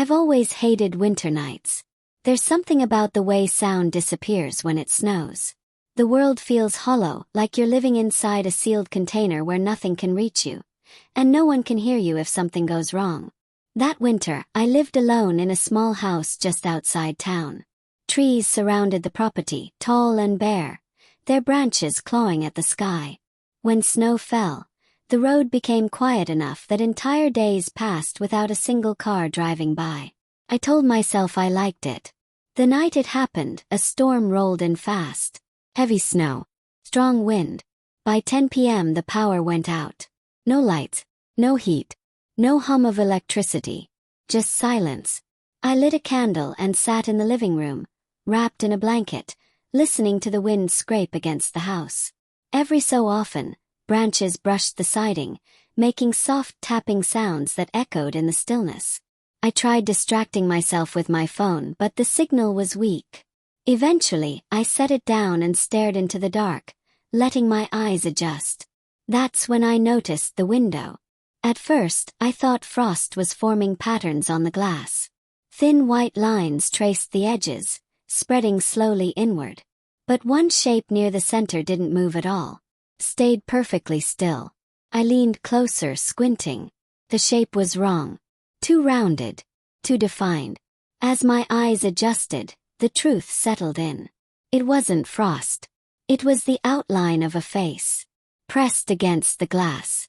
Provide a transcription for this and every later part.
I've always hated winter nights. There's something about the way sound disappears when it snows. The world feels hollow, like you're living inside a sealed container where nothing can reach you, and no one can hear you if something goes wrong. That winter, I lived alone in a small house just outside town. Trees surrounded the property, tall and bare, their branches clawing at the sky. When snow fell, the road became quiet enough that entire days passed without a single car driving by. I told myself I liked it. The night it happened, a storm rolled in fast. Heavy snow. Strong wind. By 10 p.m. the power went out. No lights. No heat. No hum of electricity. Just silence. I lit a candle and sat in the living room, wrapped in a blanket, listening to the wind scrape against the house. Every so often, branches brushed the siding, making soft tapping sounds that echoed in the stillness. I tried distracting myself with my phone, but the signal was weak. Eventually, I set it down and stared into the dark, letting my eyes adjust. That's when I noticed the window. At first, I thought frost was forming patterns on the glass. Thin white lines traced the edges, spreading slowly inward. But one shape near the center didn't move at all. Stayed perfectly still. I leaned closer, squinting. The shape was wrong. Too rounded. Too defined. As my eyes adjusted, the truth settled in. It wasn't frost. It was the outline of a face. Pressed against the glass.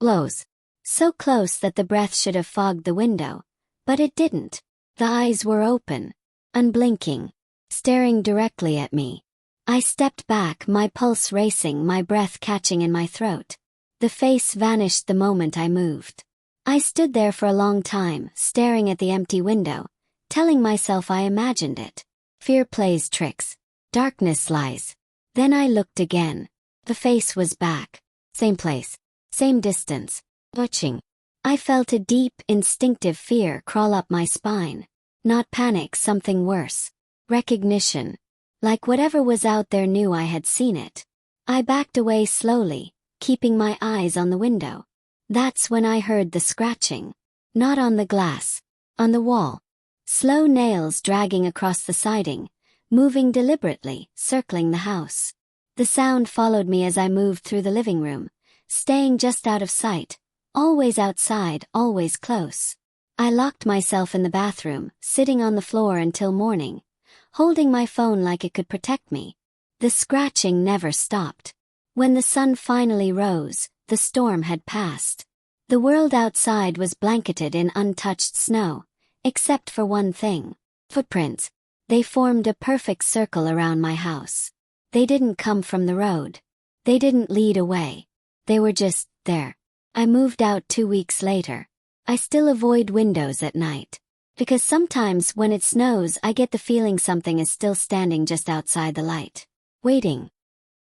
Close. So close that the breath should have fogged the window. But it didn't. The eyes were open. Unblinking. Staring directly at me. I stepped back, my pulse racing, my breath catching in my throat. The face vanished the moment I moved. I stood there for a long time, staring at the empty window, telling myself I imagined it. Fear plays tricks. Darkness lies. Then I looked again. The face was back. Same place. Same distance. Watching. I felt a deep, instinctive fear crawl up my spine. Not panic, something worse. Recognition. Like whatever was out there knew I had seen it. I backed away slowly, keeping my eyes on the window. That's when I heard the scratching. Not on the glass. On the wall. Slow nails dragging across the siding, moving deliberately, circling the house. The sound followed me as I moved through the living room, staying just out of sight, always outside, always close. I locked myself in the bathroom, sitting on the floor until morning, holding my phone like it could protect me. The scratching never stopped. When the sun finally rose, the storm had passed. The world outside was blanketed in untouched snow, except for one thing. Footprints. They formed a perfect circle around my house. They didn't come from the road. They didn't lead away. They were just there. I moved out 2 weeks later. I still avoid windows at night. Because sometimes when it snows I get the feeling something is still standing just outside the light. Waiting.